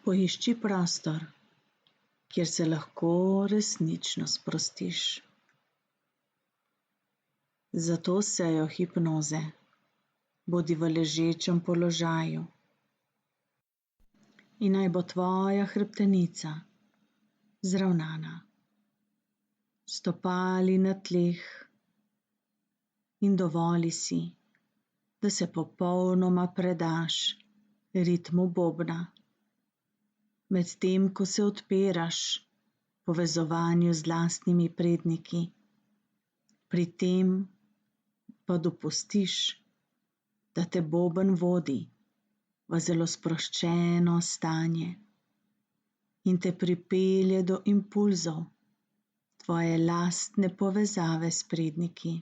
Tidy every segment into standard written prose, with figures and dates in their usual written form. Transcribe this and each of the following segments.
Poišči prostor, kjer se lahko resnično sprostiš. Za to sejo hipnoze bodi v ležečem položaju in naj bo tvoja hrbtenica zravnana, stopali na tleh in dovoli si, da se popolnoma predaš ritmu bobna, medtem ko se odpiraš povezovanju z lastnimi predniki. Pri tem pa dopustiš, da te boben vodi v zelo sproščeno stanje in te pripelje do impulzov tvoje lastne povezave s predniki.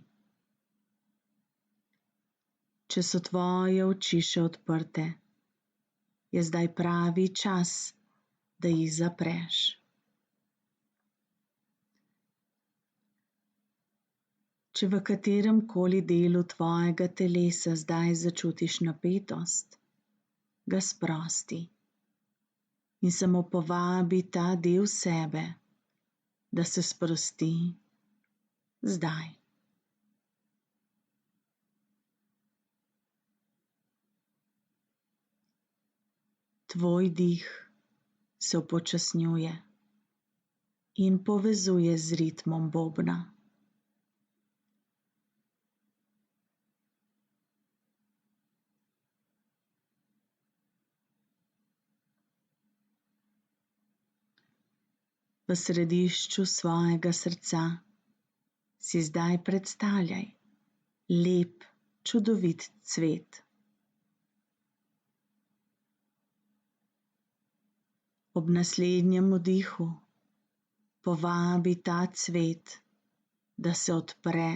Če so tvoje oči še odprte, je zdaj pravi čas, da jih zapreš. Če v katerem koli delu tvojega telesa zdaj začutiš napetost, ga sprosti in samo povabi ta del sebe, da se sprosti zdaj. Tvoj dih se upočasnjuje in povezuje z ritmom bobna. V središču svojega srca si zdaj predstavljaj lep, čudovit cvet. Ob naslednjem vdihu povabi ta cvet, da se odpre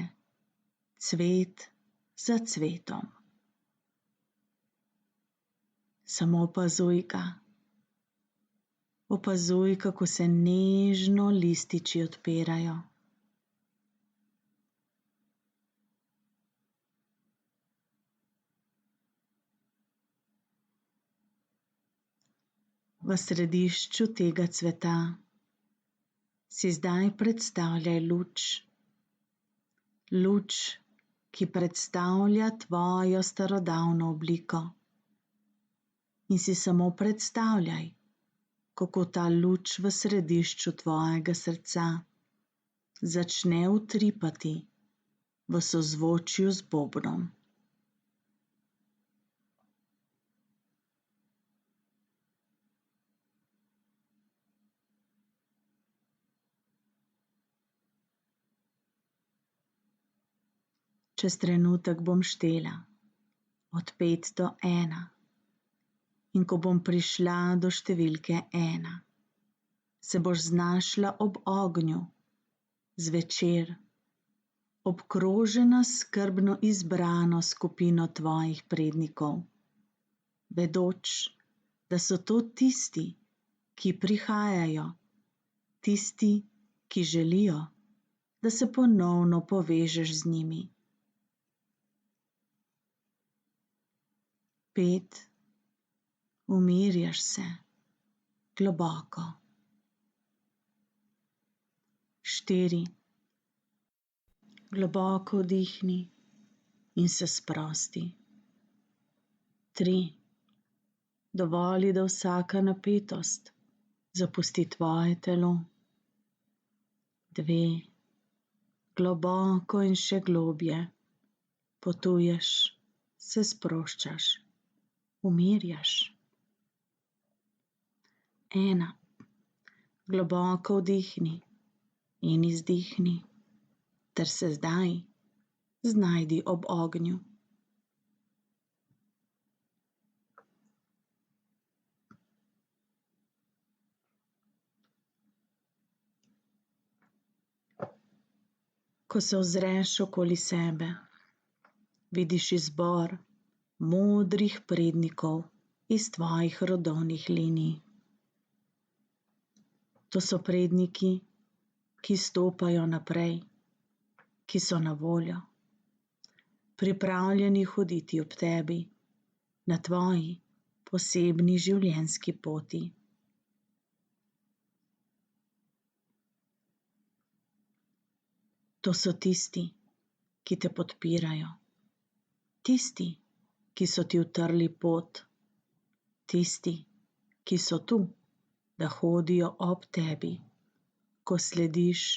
cvet za cvetom. Samo opazuj ga. Opazuj, kako se nežno lističi odpirajo. V središču tega cveta si zdaj predstavljaj luč. Luč, ki predstavlja tvojo starodavno obliko. In si samo predstavljaj, kako ta luč v središču tvojega srca začne utripati v sozvočju z bobnom. Čez trenutek bom štela od 5 do 1 in ko bom prišla do številke 1, se boš znašla ob ognju zvečer, obkrožena s skrbno izbrano skupino tvojih prednikov, vedoč, da so to tisti, ki prihajajo, tisti, ki želijo, da se ponovno povežeš z njimi. 5. Umirjaš se globoko. 4. Globoko vdihni in se sprosti. 3. Dovoli, da vsaka napetost zapusti tvoje telo. 2. Globoko in še globje potuješ, se sproščaš, umirjaš. 1. Globoko vdihni in izdihni ter se zdaj znajdi ob ognju. Ko se ozreš okoli sebe, vidiš izbor modrih prednikov iz tvojih rodovnih linij. To so predniki, ki stopajo naprej, ki so na voljo, pripravljeni hoditi ob tebi na tvoji posebni življenjski poti. To so tisti, ki te podpirajo, tisti, ki so ti utrli pot, tisti, ki so tu, da hodijo ob tebi, ko slediš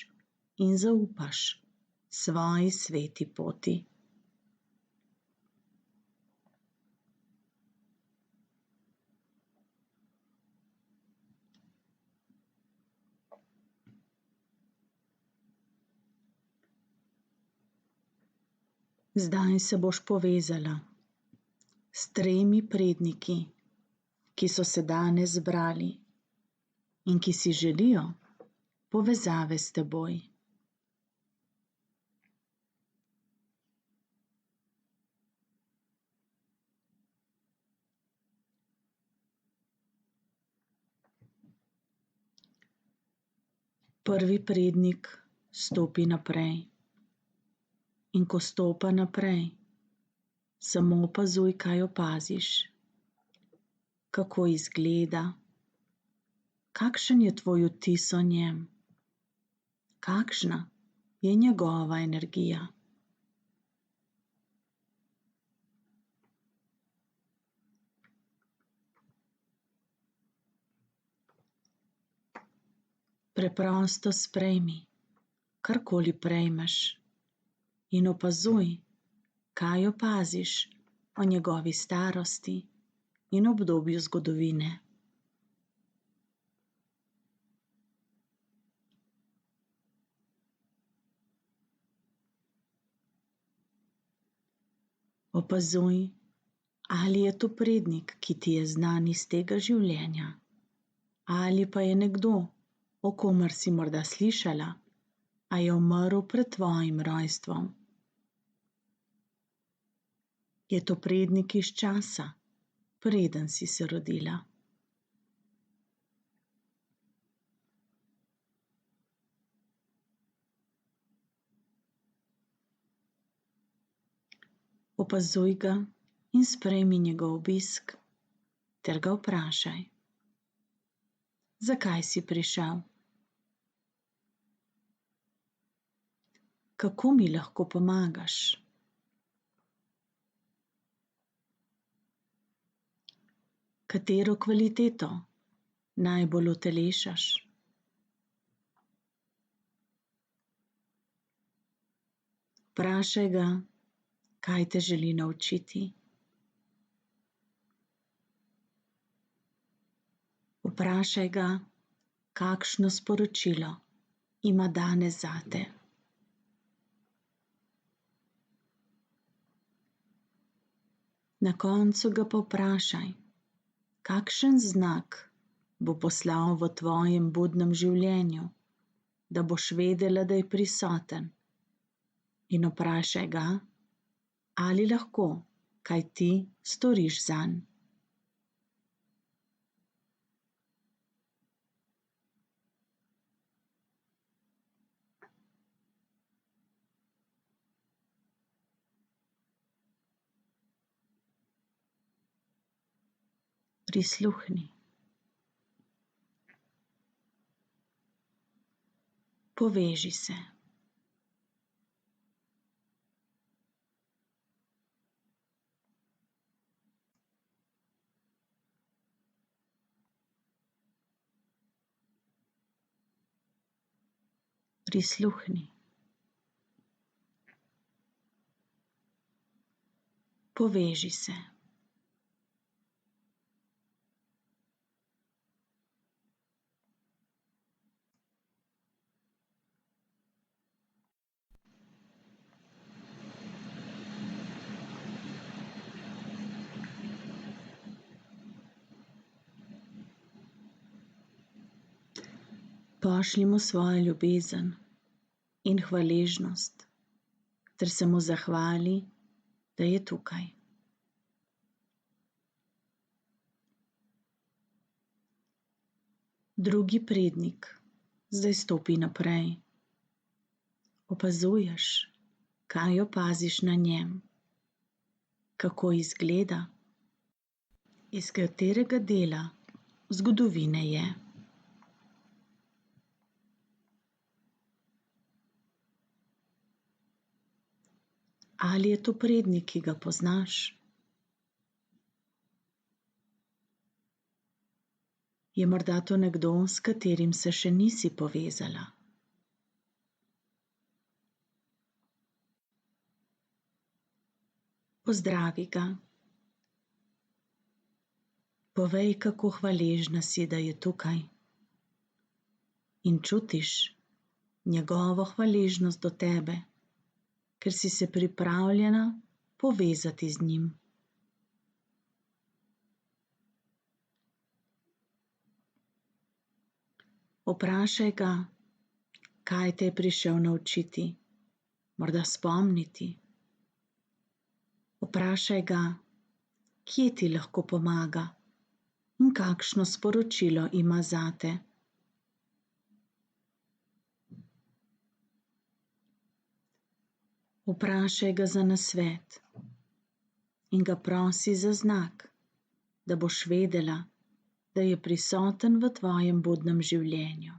in zaupaš svoji sveti poti. Zdaj se boš povezala s 3 predniki, ki so se danes zbrali in ki si želijo povezave s teboj. Prvi prednik stopi naprej. In ko stopa naprej, samo opazuj, kaj opaziš, kako izgleda, kakšen je tvoj vtis o njem, kakšna je njegova energija. Preprosto sprejmi, karkoli prejmeš, in opazuj, kaj opaziš o njegovi starosti in obdobju zgodovine. Opazuj, ali je to prednik, ki ti je znan iz tega življenja, ali pa je nekdo, o komer si morda slišala, a je umrl pred tvojim rojstvom. Je to prednik iz časa, preden si se rodila. Opazuj ga in sprejmi njegov obisk ter ga vprašaj, zakaj si prišel? Kako mi lahko pomagaš? Katero kvaliteto najbolj utelešaš? Vprašaj ga, kaj te želi naučiti. Vprašaj ga, kakšno sporočilo ima danes zate. Na koncu ga pa vprašaj, kakšen znak bo poslal v tvojem budnem življenju, da boš vedela, da je prisoten, in vprašaj ga, ali lahko kaj ti storiš zanj. Prisluhni. Poveži se. Prisluhni. Poveži se. Pošlji mu svojo ljubezen in hvaležnost ter se mu zahvali, da je tukaj. Drugi prednik zdaj stopi naprej. Opazuješ, kaj opaziš na njem, kako izgleda, iz katerega dela zgodovine je. Ali je to prednik, ki ga poznaš? Je morda to nekdo, s katerim se še nisi povezala? Pozdravi ga. Povej, kako hvaležna si, da je tukaj. In čutiš njegovo hvaležnost do tebe, ker si se pripravljena povezati z njim. Vprašaj ga, kaj te je prišel naučiti, morda spomniti. Vprašaj ga, kje ti lahko pomaga in kakšno sporočilo ima zate. Vprašaj ga za nasvet in ga prosi za znak, da boš vedela, da je prisoten v tvojem budnem življenju.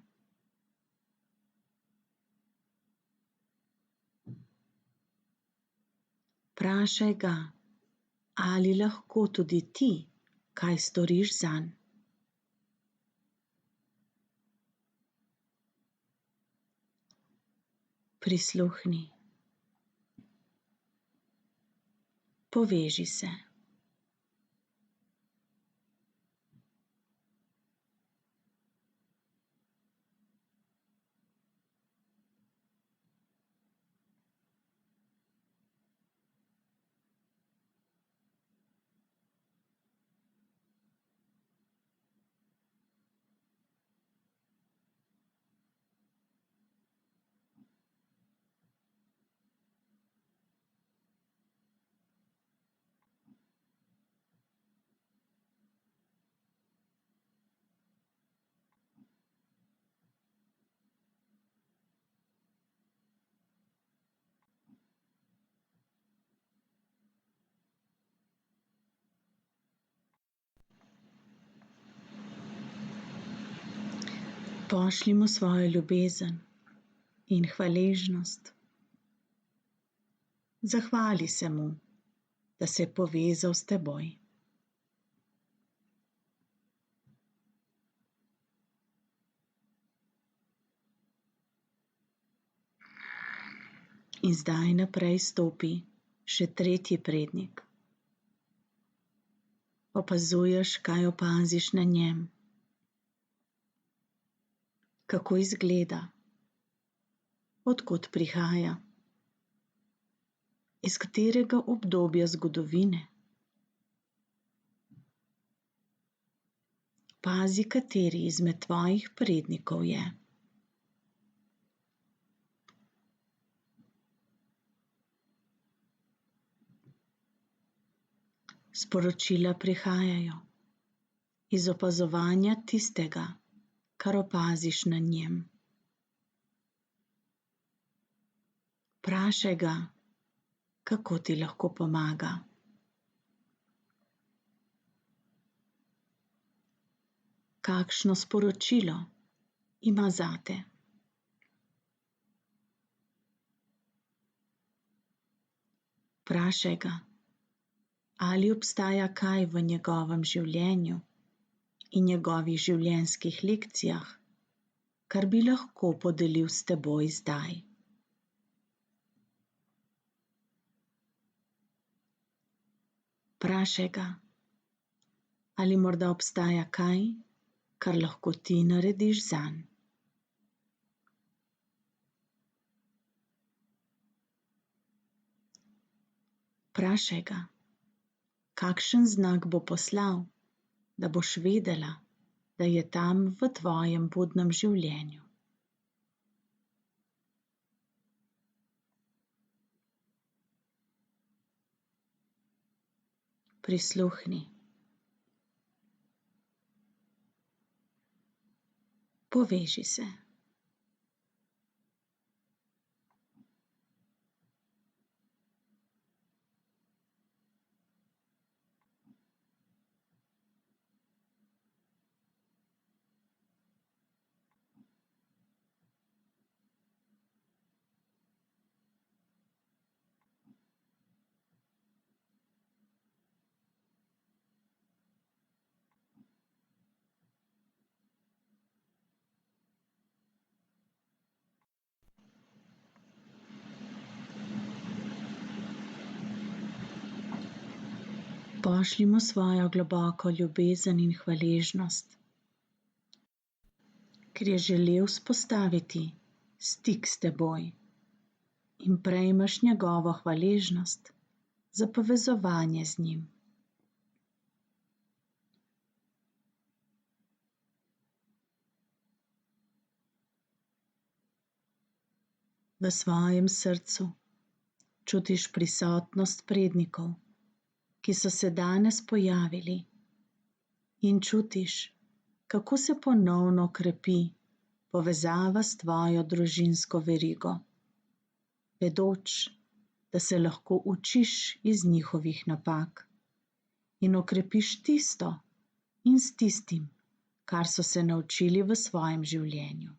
Vprašaj ga, ali lahko tudi ti kaj storiš zanj. Prisluhni. Poveži se. Pošlji mu svojo ljubezen in hvaležnost. Zahvali se mu, da se je povezal s teboj. In zdaj naprej stopi še tretji prednik. Opazuješ, kaj opaziš na njem. Kako izgleda? Od kod prihaja? Iz katerega obdobja zgodovine? Pazi, kateri izmed tvojih prednikov je. Sporočila prihajajo iz opazovanja tistega, kar opaziš na njem. Vprašaj ga, kako ti lahko pomaga. Kakšno sporočilo ima zate. Vprašaj ga, ali obstaja kaj v njegovem življenju in njegovih življenjskih lekcijah, kar bi lahko podelil s teboj zdaj. Vprašaj ga, ali morda obstaja kaj, kar lahko ti narediš zanj. Vprašaj ga, kakšen znak bo poslal, da boš vedela, da je tam v tvojem budnem življenju. Prisluhni. Poveži se. Pošljimo svojo globoko ljubezen in hvaležnost, ker je želel vzpostaviti stik s teboj in prejmeš njegovo hvaležnost za povezovanje z njim. V svojem srcu čutiš prisotnost prednikov, ki so se danes pojavili, in čutiš, kako se ponovno krepi povezava s tvojo družinsko verigo, vedoč, da se lahko učiš iz njihovih napak in okrepiš tisto in s tistim, kar so se naučili v svojem življenju.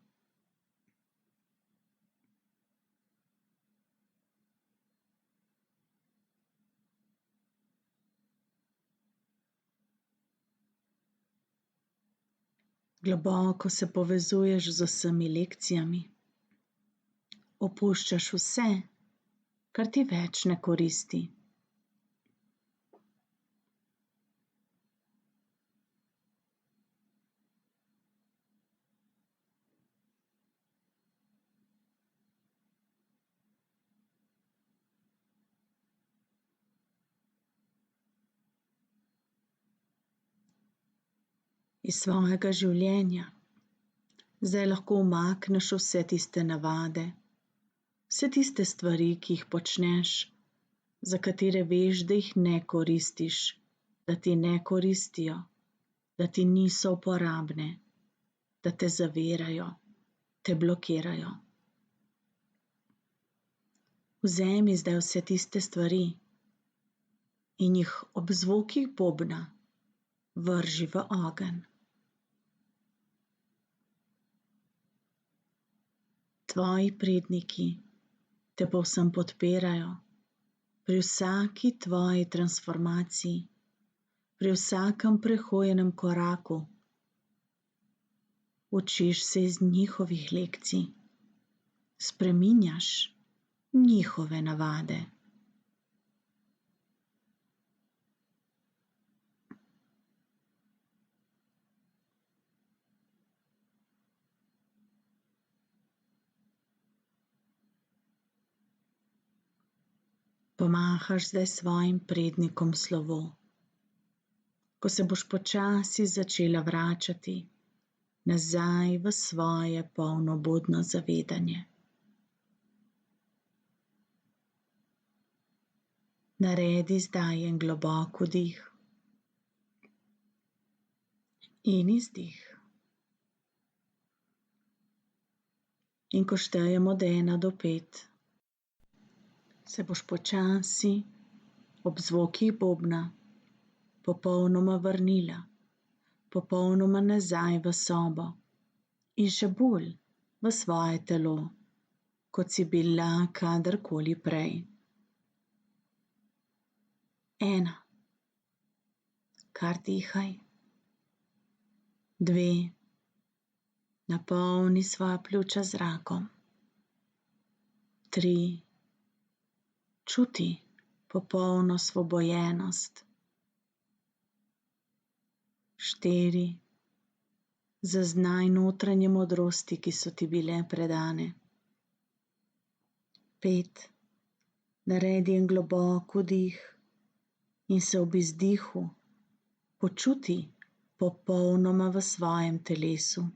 Globoko se povezuješ z vsemi lekcijami, opuščaš vse, kar ti več ne koristi. Iz svojega življenja zdaj lahko umakneš vse tiste navade, vse tiste stvari, ki jih počneš, za katere veš, da jih ne koristiš, da ti ne koristijo, da ti niso uporabne, da te zavirajo, te blokirajo. Vzemi zdaj vse tiste stvari in jih ob zvokih bobna vrži v ogenj. Tvoji predniki te povsem podpirajo pri vsaki tvoji transformaciji, pri vsakem prehojenem koraku. Učiš se iz njihovih lekcij, spreminjaš njihove navade. Pomahaš zdaj svojim prednikom slovo, ko se boš počasi začela vračati nazaj v svoje polnobudno zavedanje. Naredi zdaj en globok vdih in izdih. In ko štejem od 1 do 5, se boš počasi ob zvokih bobna popolnoma vrnila, popolnoma nazaj v sobo in še bolj v svoje telo, kot si bila kadarkoli prej. 1. Kar dihaj. 2. Napolni svoja pljuča z zrakom. 3. Čuti popolno osvobojenost. 4. Zaznaj notranje modrosti, ki so ti bile predane. 5. Naredi en globok vdih in se ob izdihu počuti popolnoma v svojem telesu,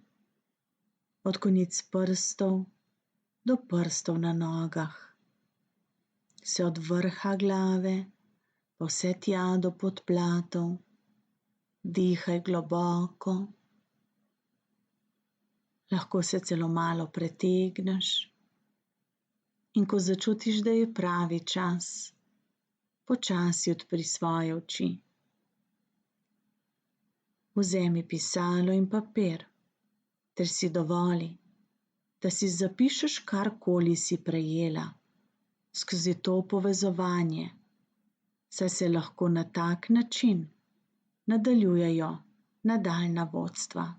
od konic prstov do prstov na nogah, se od vrha glave pa vse tja do podplatov. Dihaj globoko, lahko se celo malo pretegneš, in ko začutiš, da je pravi čas, počasi odpri svoje oči. Vzemi pisalo in papir ter si dovoli, da si zapišeš karkoli si prejela skozi to povezovanje, saj se lahko na tak način nadaljujejo nadaljnja vodstva.